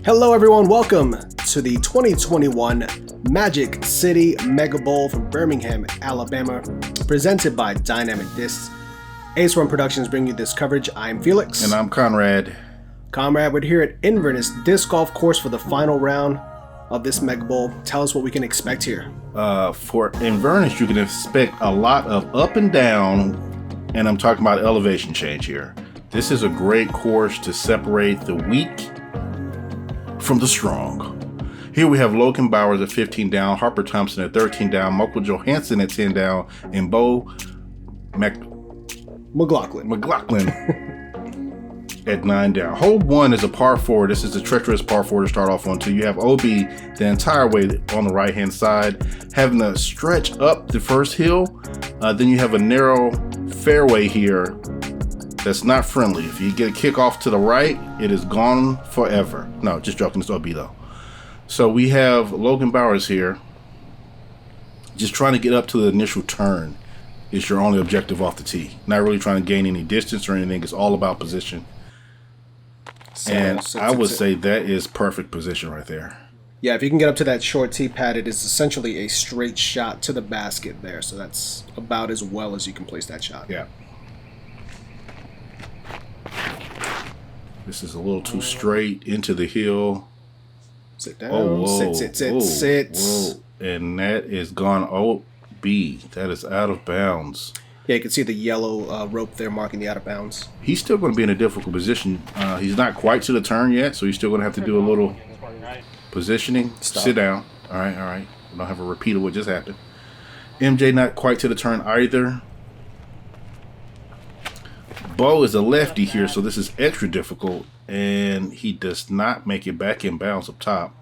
Hello everyone, welcome to the 2021 Magic City Mega Bowl from Birmingham, Alabama, presented by Dynamic Discs. Run Productions bring you this coverage. I'm Felix. And I'm Conrad. Conrad, we're here at Inverness Disc Golf Course for the final round of this Mega Bowl. Tell us what we can expect here. For Inverness, you can expect a lot of up and down, and I'm talking about elevation change here. This is a great course to separate the weak from the strong. Here we have Logan Bowers at 15 down, Harper Thompson at 13 down, Johansen at 10 down, and McLaughlin at 9 down. Hole 1 is a par 4. This is a treacherous par 4 to start off on. So you have OB the entire way on the right hand side, having to stretch up the first hill. Then you have a narrow fairway here that's not friendly. If you get a kick off to the right, it is gone forever. No, just joking, it's OB though. So we have Logan Bowers here, just trying to get up to the initial turn is your only objective off the tee. Not really trying to gain any distance or anything. It's all about position. And I would say that is perfect position right there. Yeah, if you can get up to that short tee pad, it is essentially a straight shot to the basket there. So that's about as well as you can place that shot. Yeah. This is a little too straight into the hill. Sit down. Oh, whoa. Sit. Whoa. And that is gone OB. That is out of bounds. Yeah, you can see the yellow rope there marking the out of bounds. He's still going to be in a difficult position. He's not quite to the turn yet, so he's still going to have to do a little positioning. Stop. Sit down. All right. We don't have a repeat of what just happened. MJ not quite to the turn either. Bo is a lefty here, so this is extra difficult, and he does not make it back in bounds up top.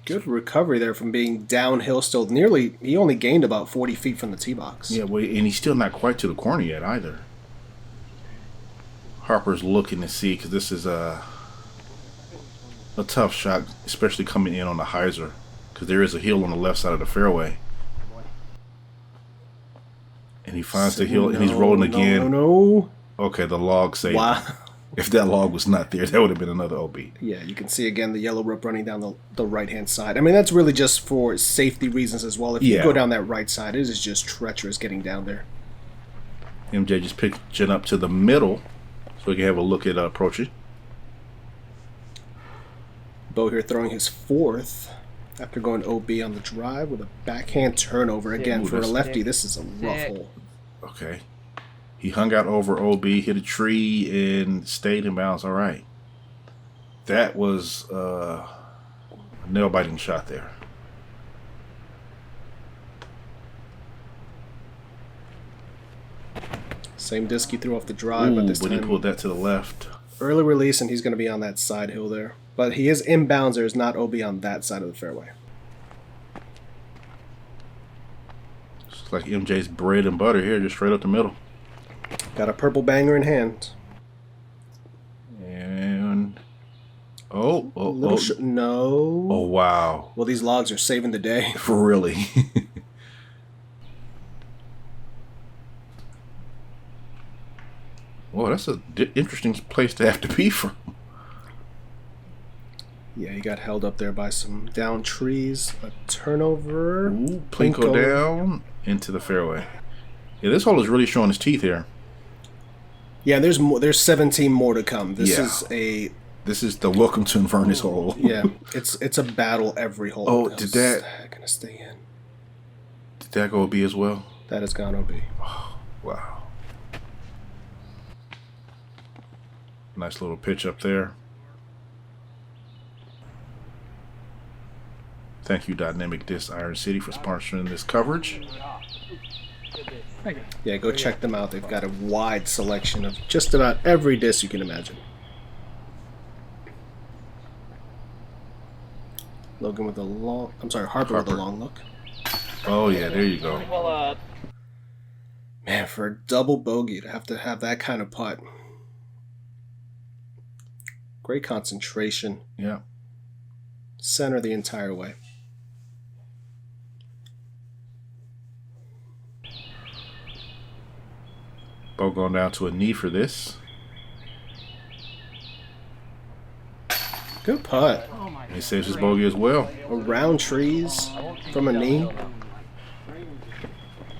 Good recovery there from being downhill still. He only gained about 40 feet from the tee box. Yeah, well, and he's still not quite to the corner yet either. Harper's looking to see, because this is a tough shot, especially coming in on the hyzer, because there is a hill on the left side of the fairway. And he finds the hill, and he's rolling again. No. Okay, the log saved. Wow. If that log was not there, that would have been another OB. Yeah, you can see again the yellow rope running down the right-hand side. I mean, that's really just for safety reasons as well. If you go down that right side, it is just treacherous getting down there. MJ just pitching up to the middle so we can have a look at approaching. Bo here throwing his fourth after going OB on the drive with a backhand turnover. Again, for a lefty, this is a rough hole. Okay. He hung out over OB, hit a tree, and stayed in bounds. All right. That was a nail-biting shot there. Same disc he threw off the drive, but this time he pulled that to the left. Early release, and he's going to be on that side hill there. But he is in bounds. There is not OB on that side of the fairway. It's like MJ's bread and butter here, just straight up the middle. Got a purple banger in hand. And no. Oh wow. Well, these logs are saving the day. For really. Well, that's an interesting place to have to be from. Yeah, he got held up there by some down trees. A turnover. Ooh, Plinko down into the fairway. Yeah, this hole is really showing his teeth here. Yeah, there's more. There's 17 more to come. This is the welcome to Inverness hole. Yeah, it's a battle every hole. Oh, did that gonna stay in? Did that go OB as well? That has gone OB. Oh, wow. Nice little pitch up there. Thank you, Dynamic Disc Iron City, for sponsoring this coverage. Yeah, go check them out. They've got a wide selection of just about every disc you can imagine. Logan with a long... Harper with a long look. Oh, yeah, there you go. Man, for a double bogey to have that kind of putt. Great concentration. Yeah. Center the entire way. Bo going down to a knee for this. Good putt. And he saves his bogey as well. Around trees from a knee.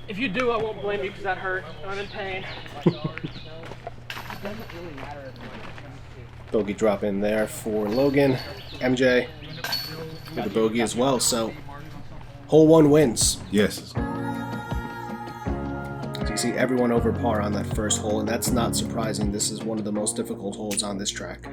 If you do, I won't blame you because that hurt. I'm in pain. Bogey drop in there for Logan. MJ with a bogey as well. So hole 1 wins. Yes. So you see everyone over par on that first hole, and that's not surprising. This is one of the most difficult holes on this track.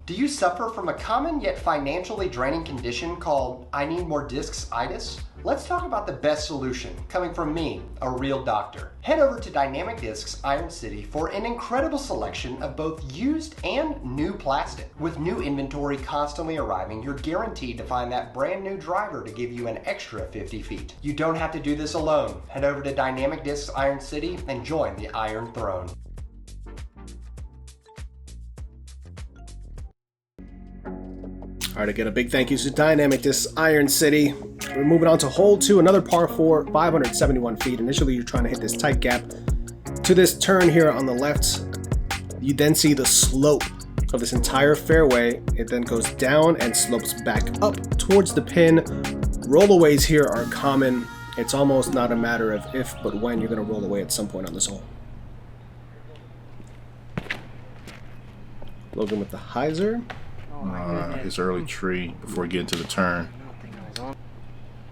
Do you suffer from a common yet financially draining condition called I need more discs-itis? Let's talk about the best solution, coming from me, a real doctor. Head over to Dynamic Discs Iron City for an incredible selection of both used and new plastic. With new inventory constantly arriving, you're guaranteed to find that brand new driver to give you an extra 50 feet. You don't have to do this alone. Head over to Dynamic Discs Iron City and join the Iron Throne. All right, again, a big thank you to Dynamic Discs Iron City. We're moving on to hole 2, another par 4, 571 feet. Initially, you're trying to hit this tight gap to this turn here on the left. You then see the slope of this entire fairway. It then goes down and slopes back up towards the pin. Rollaways here are common. It's almost not a matter of if, but when you're going to roll away at some point on this hole. Logan with the hyzer. His early tree before getting to the turn.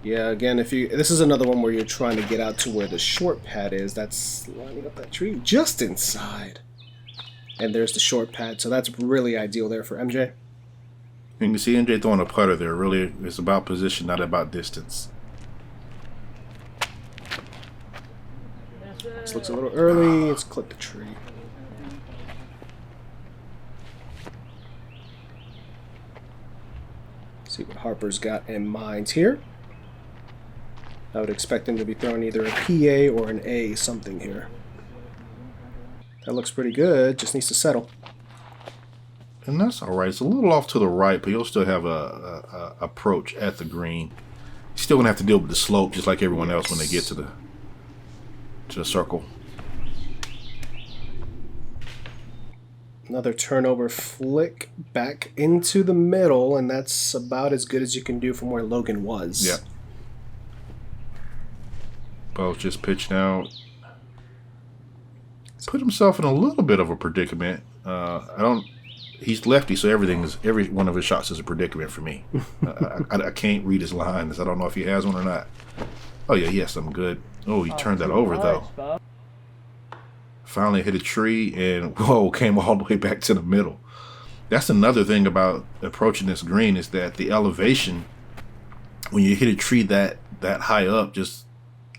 Yeah, again, this is another one where you're trying to get out to where the short pad is. That's lining up that tree just inside. And there's the short pad, so that's really ideal there for MJ. You can see MJ throwing a putter there. Really, it's about position, not about distance. This looks a little early. Let's clip the tree. See what Harper's got in mind here. I would expect him to be throwing either a PA or an A something here. That looks pretty good. Just needs to settle. And that's all right. It's a little off to the right, but you'll still have a approach at the green. You're still gonna have to deal with the slope, just like everyone else when they get to the circle. Another turnover flick back into the middle, and that's about as good as you can do from where Logan was. Yeah. Both just pitched out. Put himself in a little bit of a predicament. He's lefty, so every one of his shots is a predicament for me. I can't read his lines. I don't know if he has one or not. Oh yeah, he has something good. Oh, he turned that over though. Finally hit a tree and whoa, came all the way back to the middle. That's another thing about approaching this green is that the elevation, when you hit a tree that high up, just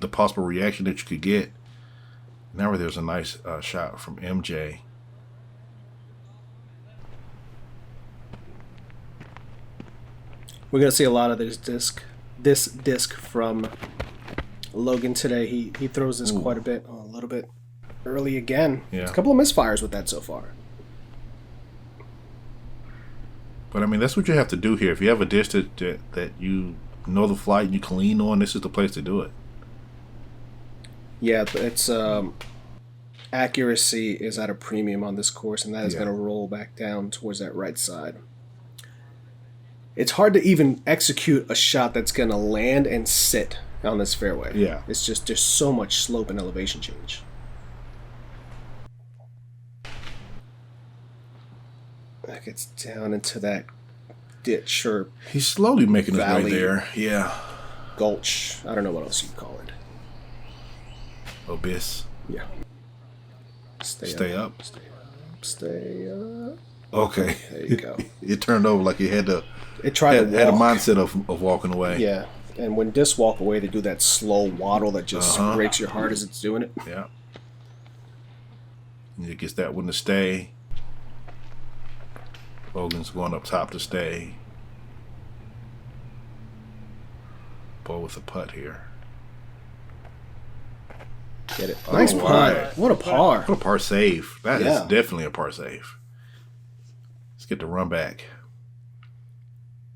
the possible reaction that you could get. Now there's a nice shot from MJ. We're gonna see a lot of this disc from Logan today. He throws this quite a bit, a little bit early again. Yeah. There's a couple of misfires with that so far. But I mean, that's what you have to do here. If you have a disc that you know the flight and you can lean on, this is the place to do it. Yeah, it's accuracy is at a premium on this course, and that is going to roll back down towards that right side. It's hard to even execute a shot that's going to land and sit on this fairway. Yeah. It's just there's so much slope and elevation change. That gets down into that ditch or he's slowly making his way valley, there. Yeah. Gulch. I don't know what else you call it. Abyss. Yeah. Stay up. Stay up. Okay. There you go. It turned over like it had a mindset of walking away. Yeah. And when discs walk away, they do that slow waddle that just breaks your heart as it's doing it. Yeah. And it gets that one to stay. Logan's going up top to stay. Bo with a putt here. Get it. Nice putt. Right. What a par. What a par save. That is definitely a par save. Let's get the run back.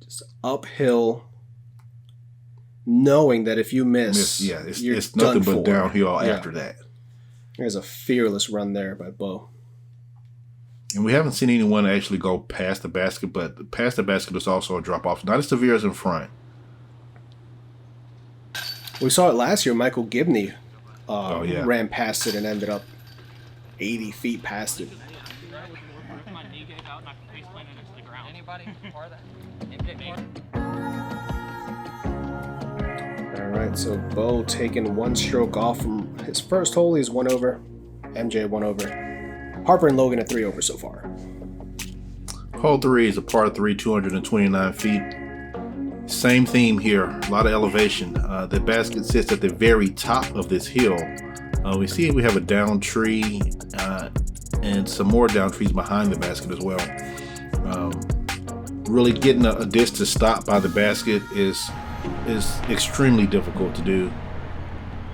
Just uphill. knowing that if you miss, it's nothing but downhill after that. There's a fearless run there by Bo. And we haven't seen anyone actually go past the basket, but past the basket is also a drop-off. Not as severe as in front. We saw it last year. Michael Gibney ran past it and ended up 80 feet past it. All right, so Bo taking one stroke off from his first hole. He's 1 over. MJ 1 over. Harper and Logan at 3 over so far. Hole 3 is a par 3, 229 feet. Same theme here, a lot of elevation. The basket sits at the very top of this hill. We see we have a down tree and some more down trees behind the basket as well. Really getting a disc to stop by the basket is extremely difficult to do.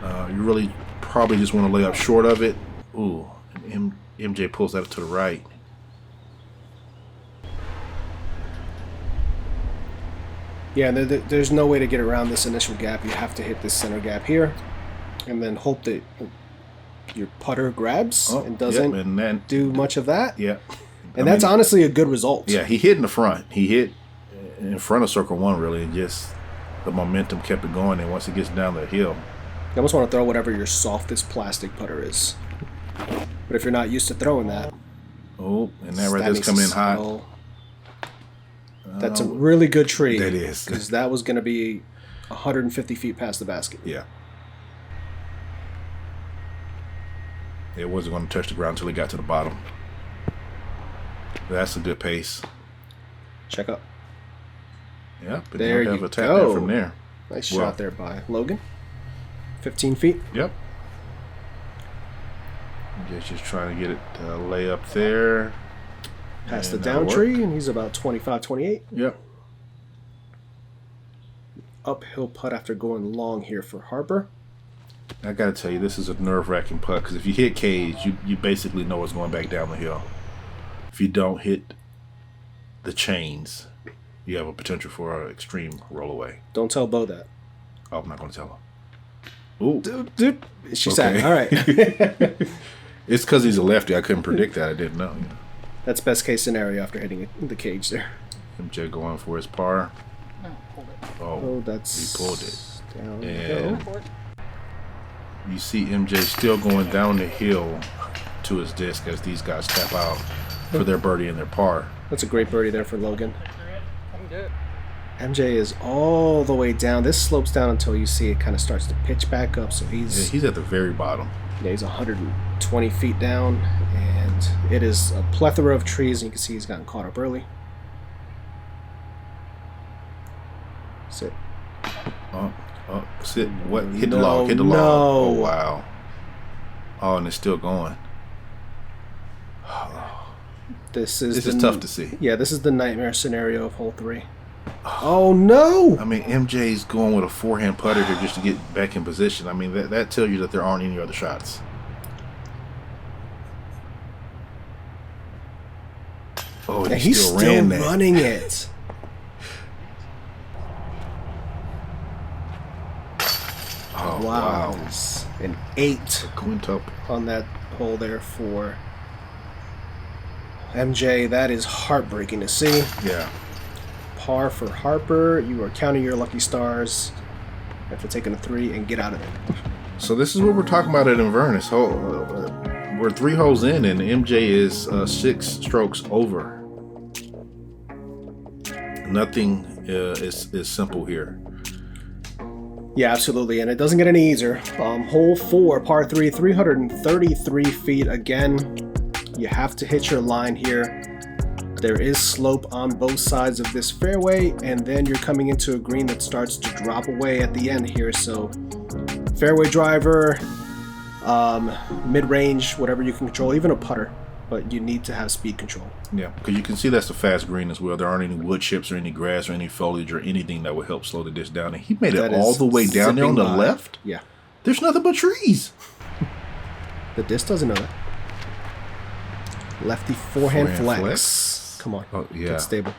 You really probably just want to lay up short of it. Ooh, and MJ pulls that to the right. Yeah, there's no way to get around this initial gap. You have to hit this center gap here and then hope that your putter grabs and doesn't and then, do much of that. Yeah. And that's honestly a good result. Yeah, he hit in the front. He hit in front of circle 1, really, and just the momentum kept it going. And once it gets down the hill, you almost want to throw whatever your softest plastic putter is. But if you're not used to throwing that, and that right there's coming in hot. That's a really good tree. That is, because that was going to be 150 feet past the basket. Yeah. It wasn't going to touch the ground until it got to the bottom. That's a good pace. Check up. Yeah, but there you have a tap go. There from there. Nice shot there by Logan. 15 feet. Yep. Just trying to get it lay up there. Past the down tree, and he's about 25, 28. Yep. Uphill putt after going long here for Harper. I got to tell you, this is a nerve-wracking putt because if you hit cage, you basically know it's going back down the hill. If you don't hit the chains, you have a potential for an extreme rollaway. Don't tell Bo that. Oh, I'm not going to tell him. Ooh. She said, all right. It's because he's a lefty. I couldn't predict that. I didn't know. That's best case scenario after hitting the cage there. MJ going for his par. Oh, that's... He pulled it. Down and you see MJ still going down the hill to his disc as these guys tap out for their birdie and their par. That's a great birdie there for Logan. MJ is all the way down. This slopes down until you see it kind of starts to pitch back up. So he's at the very bottom. Yeah, he's 120 feet down, and it is a plethora of trees, and you can see he's gotten caught up early. Sit. Sit. What? Hit the log. Hit the log. Oh, wow. Oh, and it's still going. This is tough to see. Yeah, this is the nightmare scenario of hole 3. Oh, no! I mean, MJ's going with a forehand putter here just to get back in position. I mean, that tells you that there aren't any other shots. Oh, and he's still running it. Oh, wow. An 8 quintuple on that hole there for MJ. That is heartbreaking to see. Yeah. Par for Harper. You are counting your lucky stars after taking a 3 and get out of there. So this is what we're talking about at Inverness. We're 3 holes in, and MJ is 6 strokes over. Nothing is simple here. Yeah, absolutely, and it doesn't get any easier. Hole 4, par 3, 333 feet. Again, you have to hit your line here. There is slope on both sides of this fairway, and then you're coming into a green that starts to drop away at the end here. So fairway driver, mid-range, whatever you can control, even a putter, but you need to have speed control. Yeah, because you can see that's a fast green as well. There aren't any wood chips or any grass or any foliage or anything that will help slow the disc down. And he made it all the way down there on the left. Yeah. There's nothing but trees. The disc doesn't know that. Lefty forehand flex. Come on. Oh, yeah. Get stable.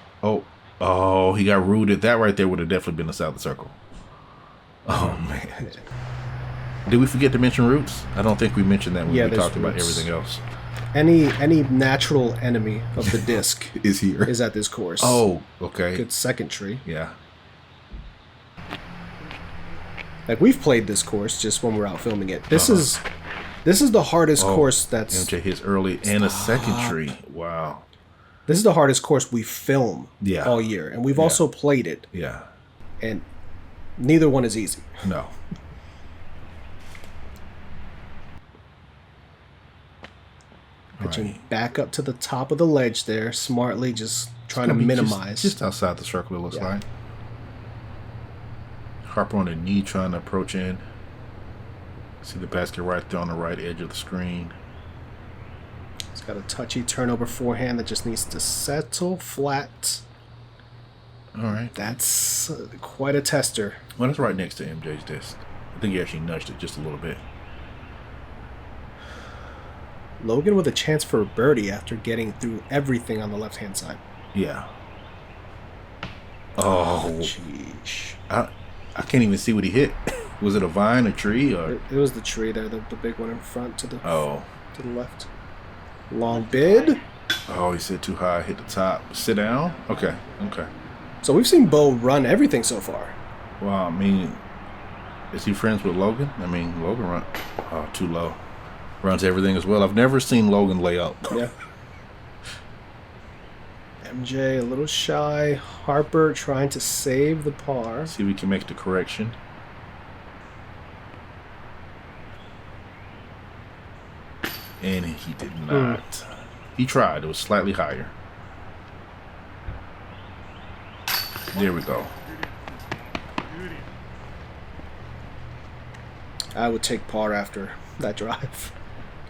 Oh, he got rooted. That right there would have definitely been the south of the circle. Oh man. Did we forget to mention roots? I don't think we mentioned that when we talked about everything else. Any natural enemy of the disc is here. Is at this course. Oh, okay. Good second tree. Yeah. Like we've played this course just when we're out filming it. This is the hardest course that's MJ hits early and a second tree. Wow. This is the hardest course we film Yeah. all year, and we've also played it. Yeah. And neither one is easy. No. Pitching back up to the top of the ledge there, smartly, just trying to minimize. Just outside the circle, it looks like. Harper on the knee trying to approach in. See the basket right there on the right edge of the screen. He's got a touchy turnover forehand that just needs to settle flat. All right. That's quite a tester. Well, that's right next to MJ's disc. I think he actually nudged it just a little bit. Logan with a chance for a birdie after getting through everything on the left-hand side. Yeah. Oh. Jeez. I can't even see what he hit. Was it a vine, a tree, or? It was the tree there, the big one in front to the to the left. Long bid. Oh, he said too high, hit the top. Sit down? Okay, okay. So we've seen Bo run everything so far. Well, I mean, is he friends with Logan? I mean, Logan run too low. Runs everything as well. I've never seen Logan lay up. Yeah. MJ a little shy. Harper trying to save the par. See if we can make the correction. And he did not. He tried. It was slightly higher. There we go. I would take par after that drive.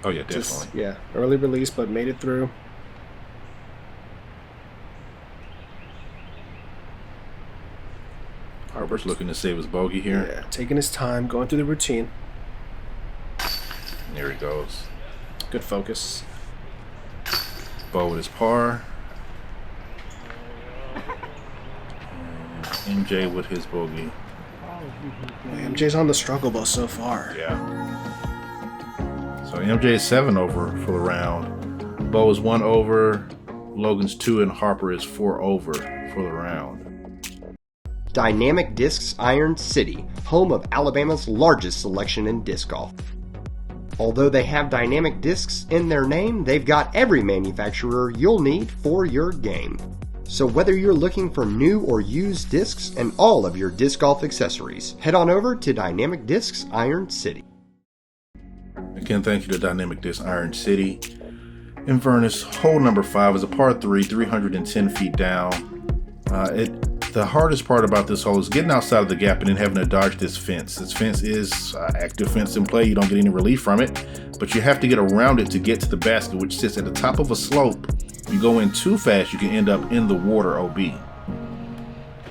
Oh, yeah, definitely. Early release, but made it through. Harper's looking to save his bogey here. Yeah, taking his time, going through the routine. There he goes. Good focus. Bo with his par. And MJ with his bogey. MJ's on the struggle bus so far. Yeah. So MJ is 7 over for the round. Bo is 1 over. Logan's 2 and Harper is 4 over for the round. Dynamic Discs Iron City, home of Alabama's largest selection in disc golf. Although they have dynamic discs in their name, they've got every manufacturer you'll need for your game. So whether you're looking for new or used discs and all of your disc golf accessories, head on over to Dynamic Discs Iron City. Again, thank you to Dynamic Disc Iron City. Inverness, hole number 5 is a par 3, 310 feet down. The hardest part about this hole is getting outside of the gap and then having to dodge this fence. This fence is active fence in play. You don't get any relief from it, but you have to get around it to get to the basket, which sits at the top of a slope. If you go in too fast, you can end up in the water OB.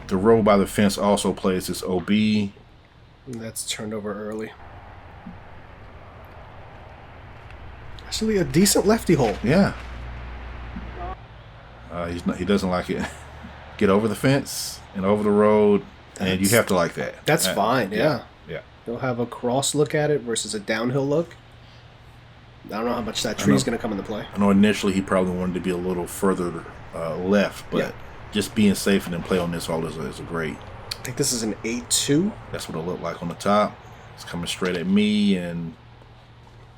The row by the fence also plays this OB. And that's turned over early. Actually, a decent lefty hole. Yeah. He doesn't like it. Get over the fence and over the road, and you have to like that. That's fine, yeah. Yeah. He'll have a cross look at it versus a downhill look. I don't know how much that tree's going to come into play. I know initially he probably wanted to be a little further left, but just being safe and then play on this hole is a great. I think this is an 8-2. That's what it looked like on the top. It's coming straight at me and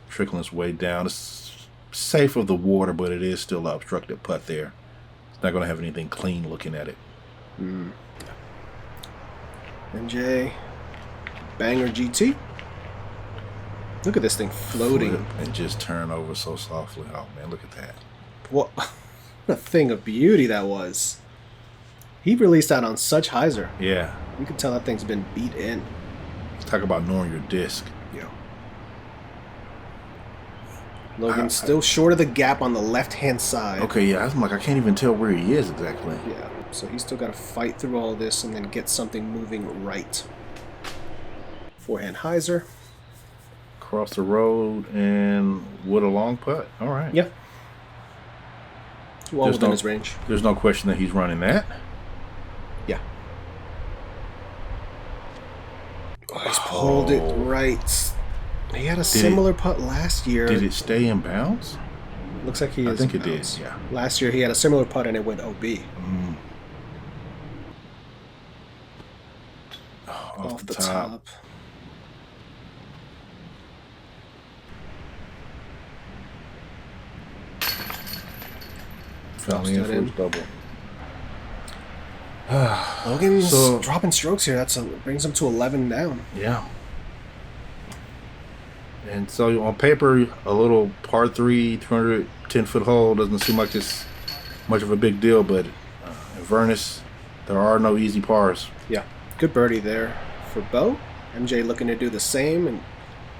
trickling its way down. It's safe of the water, but it is still an obstructed putt there. It's not going to have anything clean looking at it. MJ, banger GT. Look at this thing floating. Flip and just turn over so softly. Oh man, look at that. What a thing of beauty that was. He released that on such hyzer. Yeah. You can tell that thing's been beat in. Let's talk about knowing your disc. Yeah. Logan's still short of the gap on the left-hand side. Okay, yeah, I'm like, I can't even tell where he is exactly. Yeah, so he's still got to fight through all this and then get something moving right. Forehand hyzer. Across the road and with a long putt. All right. Yeah. Well within his range. There's no question that he's running that. Yeah. he's pulled it right. He had a similar putt last year. Did it stay in bounds? Looks like he is. I think in it did. bounds. Yeah. Last year he had a similar putt and it went OB. Off the top. Fell in for his double. Logan's dropping strokes here. Brings him to 11 down. Yeah. And so on paper, a little par 3, 210-foot hole doesn't seem like it's much of a big deal, but in Inverness, there are no easy pars. Yeah. Good birdie there for Bo. MJ looking to do the same and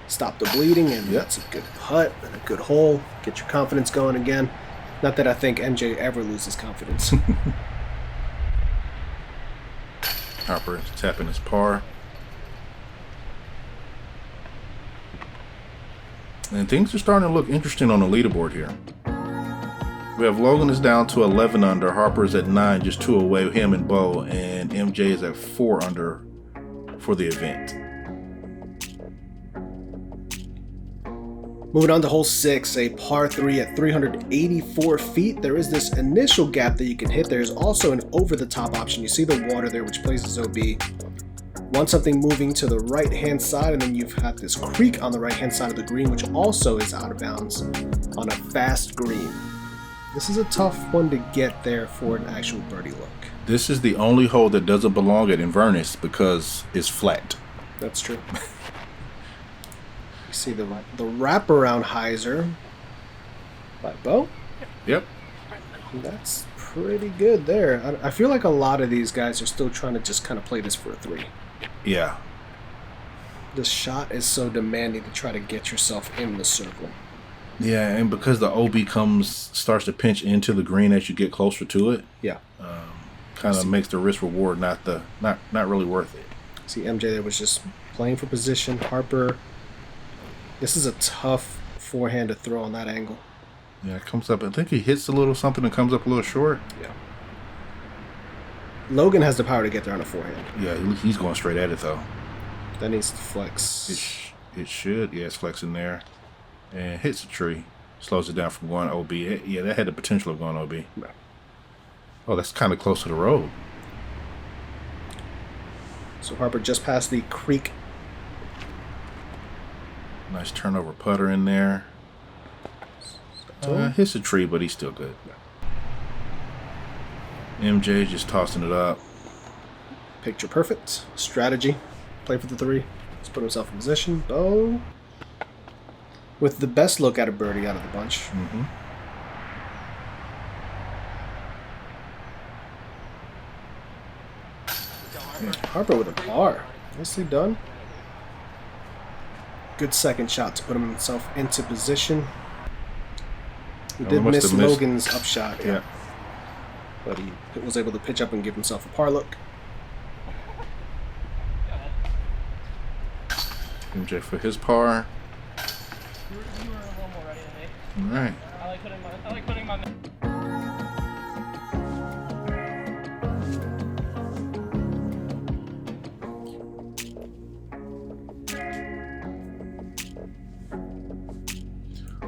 stop the bleeding, and that's a good putt and a good hole. Get your confidence going again. Not that I think MJ ever loses confidence. Harper tapping his par. And things are starting to look interesting on the leaderboard here. We have Logan is down to 11 under, Harper's at 9, just 2 away, him and Bo, and MJ is at 4 under for the event. Moving on to hole 6, a par 3 at 384 feet. There is this initial gap that you can hit. There's also an over-the-top option. You see the water there, which plays as OB. Want something moving to the right-hand side, and then you've got this creek on the right-hand side of the green, which also is out of bounds on a fast green. This is a tough one to get there for an actual birdie look. This is the only hole that doesn't belong at Inverness because it's flat. That's true. You see the wraparound hyzer by Bo. Yep. That's pretty good there. I feel like a lot of these guys are still trying to just kind of play this for a 3. Yeah. The shot is so demanding to try to get yourself in the circle. Yeah, and because the OB starts to pinch into the green as you get closer to it. Yeah. Kind of makes the risk reward not really worth it. See, MJ there was just playing for position. Harper, this is a tough forehand to throw on that angle. Yeah, it comes up. I think he hits a little something and comes up a little short. Yeah. Logan has the power to get there on a forehand. Yeah, he's going straight at it though. That needs to flex. It should. Yeah, it's flexing there. And hits a tree. Slows it down from going OB. Yeah, that had the potential of going OB. Yeah. Oh, that's kind of close to the road. So Harper just past the creek. Nice turnover putter in there. Hits a tree, but he's still good. MJ just tossing it up. Picture perfect. Strategy. Play for the 3. Let's put himself in position. Bo. With the best look at a birdie out of the bunch. Mm-hmm. Harper with a par. Nicely done. Good second shot to put himself into position. He did miss Logan's upshot. Yeah. But he was able to pitch up and give himself a par look. MJ for his par. You were a little more ready than me. All right. I like putting my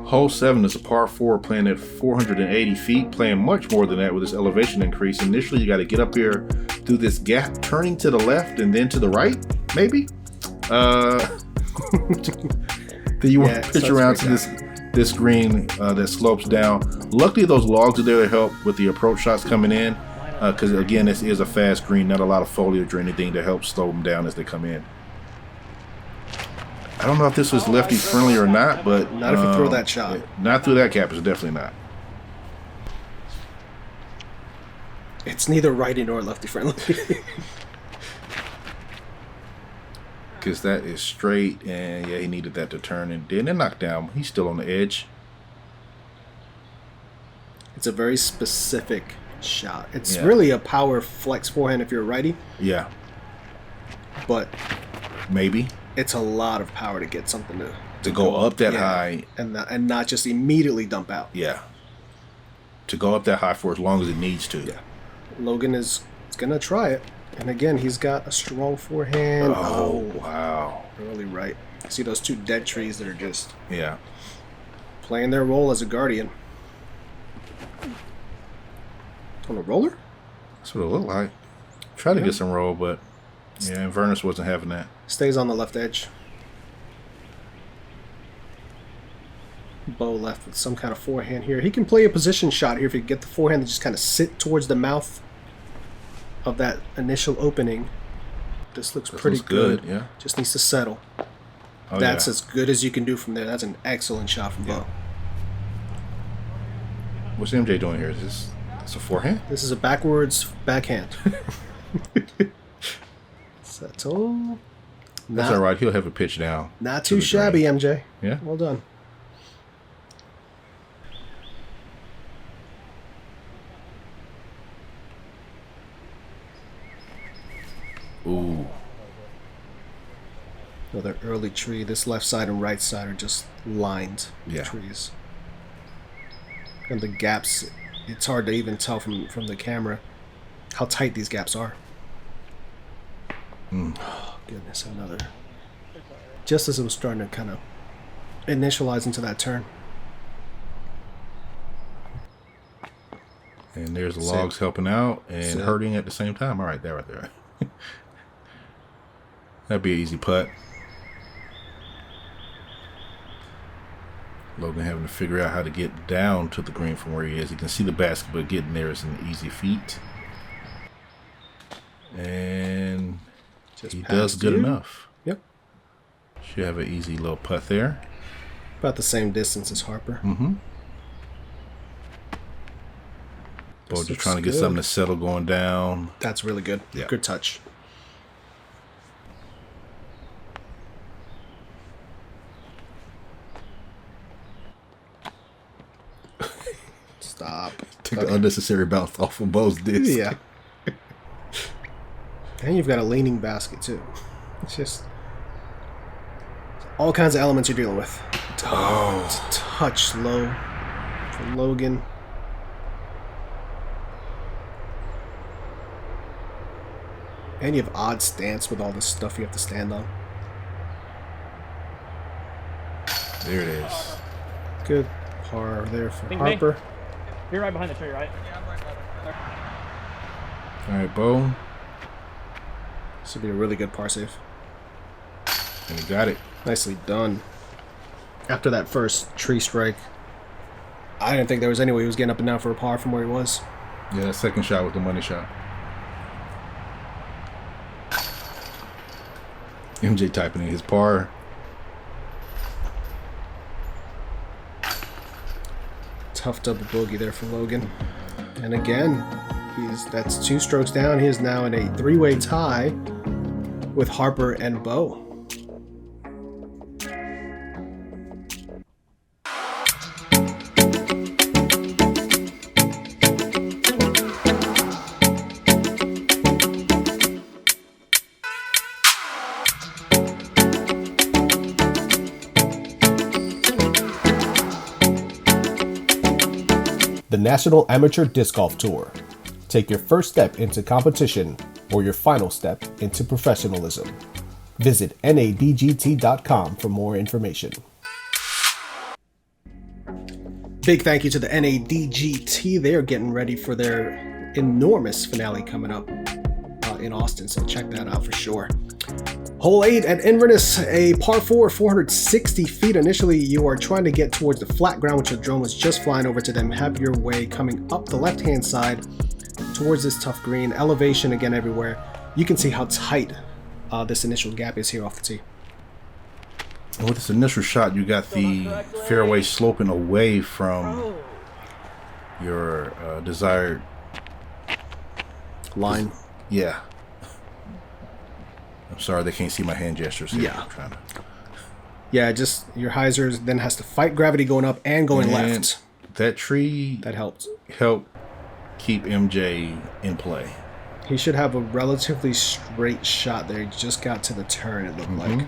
Hole 7 is a par 4 playing at 480 feet, playing much more than that with this elevation increase. Initially, you got to get up here through this gap, turning to the left and then to the right, maybe. Then you want to pitch around to this green that slopes down. Luckily, those logs are there to help with the approach shots coming in, because again, this is a fast green, not a lot of foliage or anything to help slow them down as they come in. I don't know if this was lefty friendly or not, but not if you throw that shot. Not through that cap, it's definitely not. It's neither righty nor lefty friendly. Because that is straight, and yeah, he needed that to turn and didn't knock down. He's still on the edge. It's a very specific shot. It's really a power flex forehand if you're a righty. Yeah. But maybe it's a lot of power to get something to go up that high and not just immediately dump out. Yeah. To go up that high for as long as it needs to. Yeah. Logan is gonna try it. And again, he's got a strong forehand. Oh, wow. Early right. See those two dead trees that are just Yeah. playing their role as a guardian. On a roller? That's what it looked like. Tried to get some roll, but yeah, Inverness wasn't having that. Stays on the left edge. Bow left with some kind of forehand here. He can play a position shot here if he can get the forehand to just kind of sit towards the mouth of that initial opening. This looks pretty good. Yeah. Just needs to settle. Oh, That's yeah. as good as you can do from there. That's an excellent shot from Bow. What's MJ doing here? Is this a forehand? This is a backwards backhand. Settle. That's all right. He'll have a pitch down. Not to too the shabby, green. MJ. Yeah. Well done. Ooh. Another early tree. This left side and right side are just lined with Yeah. trees. And the gaps, it's hard to even tell from the camera how tight these gaps are. Oh, goodness, another. Just as it was starting to kind of initialize into that turn. And there's the Sit. logs helping out and Sit. hurting at the same time. All right, there, right there. That'd be an easy putt. Logan having to figure out how to get down to the green from where he is. He can see the basket, but getting there is an easy feat. And Just he does past good you. enough. Yep. Should have an easy little putt there. About the same distance as Harper. Mm-hmm. Bo This just looks trying to get good. something to settle going down. That's really good. Yeah. Good touch. Stop. Took an unnecessary bounce off of Bo's disc. Yeah. And you've got a leaning basket too. It's just all kinds of elements you're dealing with. It's a touch slow from Logan. And you have odd stance with all this stuff you have to stand on. There it is. Good par there for Think me. Harper. You're right behind the tree, right? All right, Bo. This would be a really good par save. And he got it. Nicely done. After that first tree strike, I didn't think there was any way he was getting up and down for a par from where he was. Yeah, that second shot was the money shot. MJ typing in his par. Tough double bogey there for Logan. And again, that's 2 strokes down. He is now in a 3-way tie with Harper and Bo. The National Amateur Disc Golf Tour. Take your first step into competition or your final step into professionalism. Visit nadgt.com for more information. Big thank you to the NADGT. They are getting ready for their enormous finale coming up in Austin, so check that out for sure. Hole 8 at Inverness, a par 4, 460 feet. Initially, you are trying to get towards the flat ground, which the drone was just flying over to them. Have your way coming up the left-hand side towards this tough green. Elevation again everywhere. You can see how tight this initial gap is here off the tee. And with this initial shot, you got the fairway sloping away from your desired Line. Yeah. I'm sorry, they can't see my hand gestures here. Yeah. I'm trying to... Yeah, just your hyzers then has to fight gravity going up and going left. That tree That helped. helped keep MJ in play. He should have a relatively straight shot there. He just got to the turn, it looked like.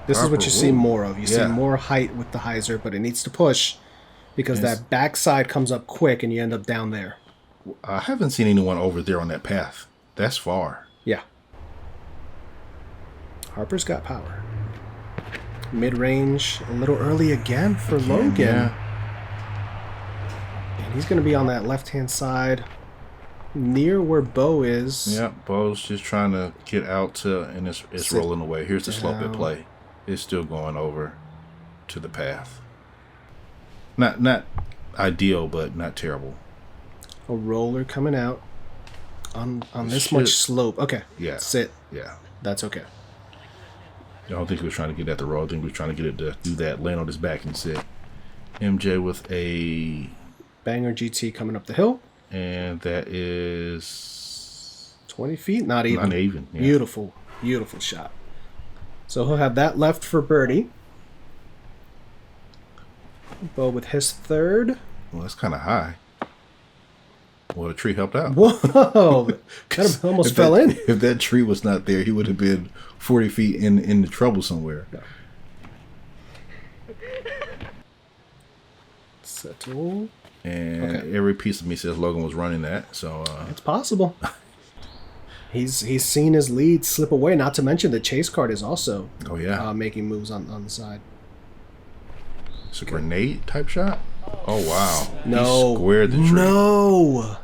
This is what Harper, you see ooh. more of. You see Yeah. more height with the hyzer, but it needs to push because Yes. that backside comes up quick and you end up down there. I haven't seen anyone over there on that path That's far. Yeah. Harper's got power. Mid-range, a little early again for Logan. Yeah. And he's going to be on that left-hand side, near where Bo is. Yeah, Bo's just trying to get out to, and it's rolling away. Here's the slope at play. It's still going over to the path. Not ideal, but not terrible. A roller coming out on this much slope. Okay. Yeah. Sit. Yeah. That's okay. I don't think he was trying to get at the road. I think he was trying to get it to do that, land on his back and sit. MJ with a Banger GT coming up the hill. And that is 20 feet. Not even. Not even. Yeah. Beautiful. Beautiful shot. So he'll have that left for birdie. Bo with his third. Well, that's kind of high. Well, the tree helped out. Whoa! That almost fell in. If that tree was not there, he would have been 40 feet in the trouble somewhere. No. Settle. And every piece of me says Logan was running that, so it's possible. He's seen his lead slip away. Not to mention the chase card is also making moves on the side. It's a grenade type shot. Oh wow! No, he squared the tree. No.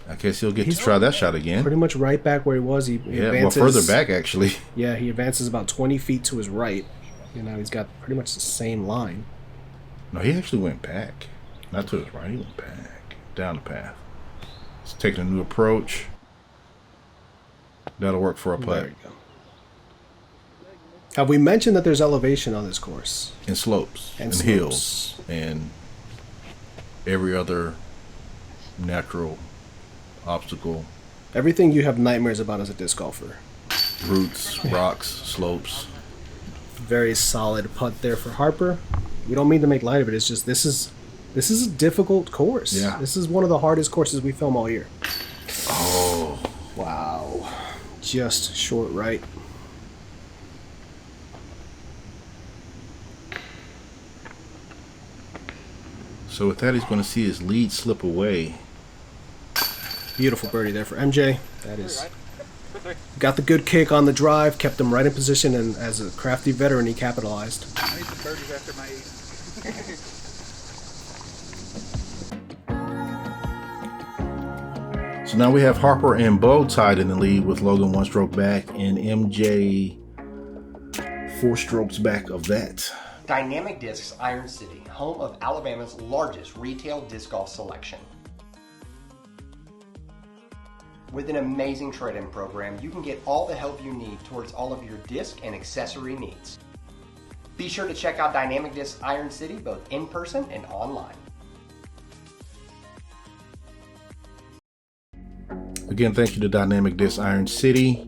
I guess he'll get to try that shot again. Pretty much right back where he was. He advances, well, further back actually. Yeah, he advances about 20 feet to his right. You know, he's got pretty much the same line. No, he actually went back. Not to his right. He went back down the path. He's taking a new approach. That'll work for a putt. There you go. Have we mentioned that there's elevation on this course? And slopes. And slopes. Hills. And every other natural obstacle. Everything you have nightmares about as a disc golfer. Roots, rocks, slopes. Very solid putt there for Harper. We don't mean to make light of it. It's just this is a difficult course. Yeah. This is one of the hardest courses we film all year. Oh. Wow. Just short right. So with that, he's going to see his lead slip away. Beautiful birdie there for MJ. That is... Got the good kick on the drive, kept him right in position, and as a crafty veteran, he capitalized. I need some birdies after my eight. So now we have Harper and Bo tied in the lead with Logan 1 stroke back and MJ 4 strokes back of that. Dynamic Discs Iron City, home of Alabama's largest retail disc golf selection. With an amazing trade-in program, you can get all the help you need towards all of your disc and accessory needs. Be sure to check out Dynamic Discs Iron City both in person and online. Again, thank you to Dynamic Disc Iron City.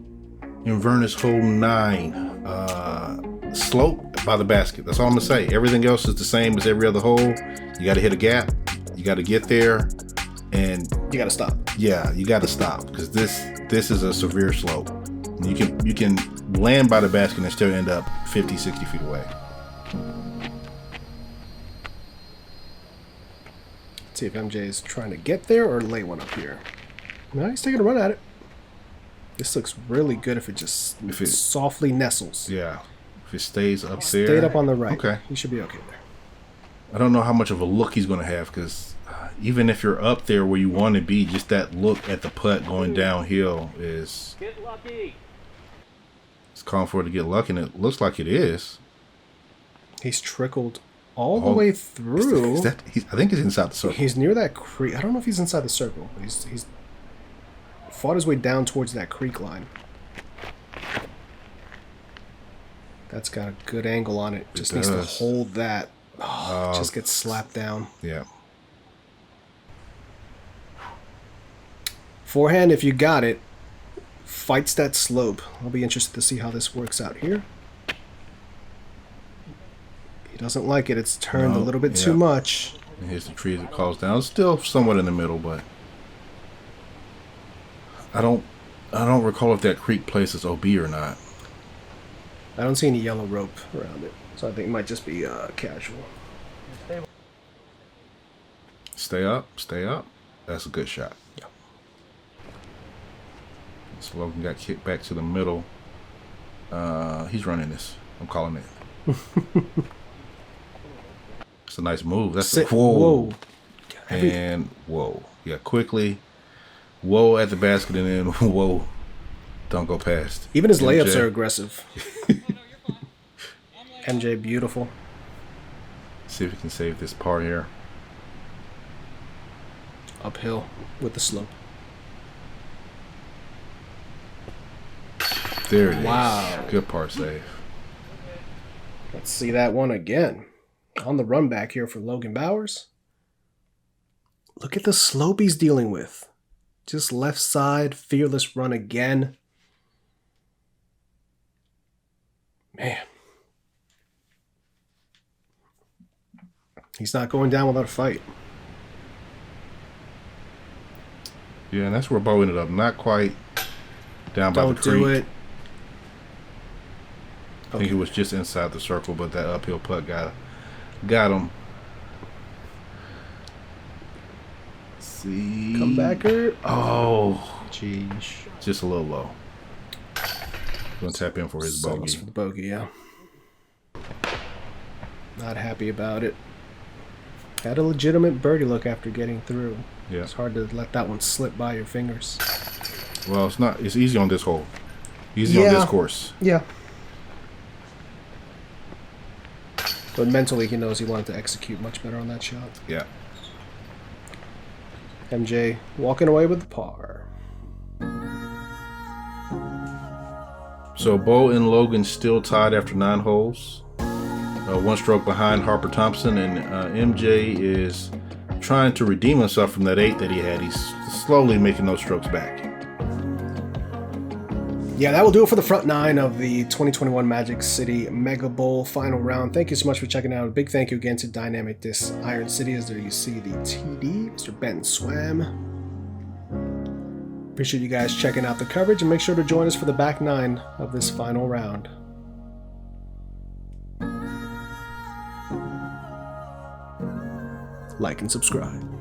Inverness hole 9. Slope by the basket. That's all I'm going to say. Everything else is the same as every other hole. You got to hit a gap. You got to get there. And you got to stop. Yeah, you got to stop because this is a severe slope. You can land by the basket and still end up 50, 60 feet away. Let's see if MJ is trying to get there or lay one up here. No, he's taking a run at it. This looks really good if it softly nestles. Yeah, if it stays up there. Stayed up on the right. Okay. He should be okay there. I don't know how much of a look he's going to have because even if you're up there where you want to be, just that look at the putt going downhill is... Get lucky. It's calling for it to get lucky, and it looks like it is. He's trickled all the way through. I think he's inside the circle. He's near that creek. I don't know if he's inside the circle, but he's fought his way down towards that creek line. That's got a good angle on it. Just needs to hold that. Oh, just gets slapped down. Yeah. Forehand, if you got it, fights that slope. I'll be interested to see how this works out here. He doesn't like it. It's turned a little bit too much. And here's the tree that calls down. It's still somewhat in the middle, but I don't recall if that creek places OB or not. I don't see any yellow rope around it, so I think it might just be casual. Stay up, stay up. That's a good shot. Yeah. So Logan got kicked back to the middle. He's running this. I'm calling it. It's a nice move. That's a whoa. And whoa. Yeah, quickly. Whoa at the basket and then whoa. Don't go past. Even his layups are aggressive. MJ, beautiful. See if we can save this par here. Uphill with the slope. There it is. Wow. Good par save. Let's see that one again. On the run back here for Logan Bowers. Look at the slope he's dealing with. Just left side, fearless run again. Man. He's not going down without a fight. Yeah, and that's where Bo ended up. Not quite down by the creek. Don't do it. I think it was just inside the circle, but that uphill putt got him. Let's see. Comebacker. Oh. Jeez. Just a little low. Going to tap in for his bogey. For the bogey, yeah. Not happy about it. Had a legitimate birdie look after getting through. Yeah. It's hard to let that one slip by your fingers. Well, it's not. It's easy on this hole. Easy on this course. Yeah. But mentally, he knows he wanted to execute much better on that shot. Yeah. MJ walking away with the par. So Bo and Logan still tied after 9 holes. 1 stroke behind Harper Thompson, and MJ is trying to redeem himself from that 8 that he had. He's slowly making those strokes back. Yeah, that will do it for the front 9 of the 2021 Magic City Mega Bowl final round. Thank you so much for checking out. A big thank you again to Dynamic Discs Iron City. As there you see the TD, Mr. Ben Swam. Appreciate you guys checking out the coverage, and make sure to join us for the back 9 of this final round. Like and subscribe.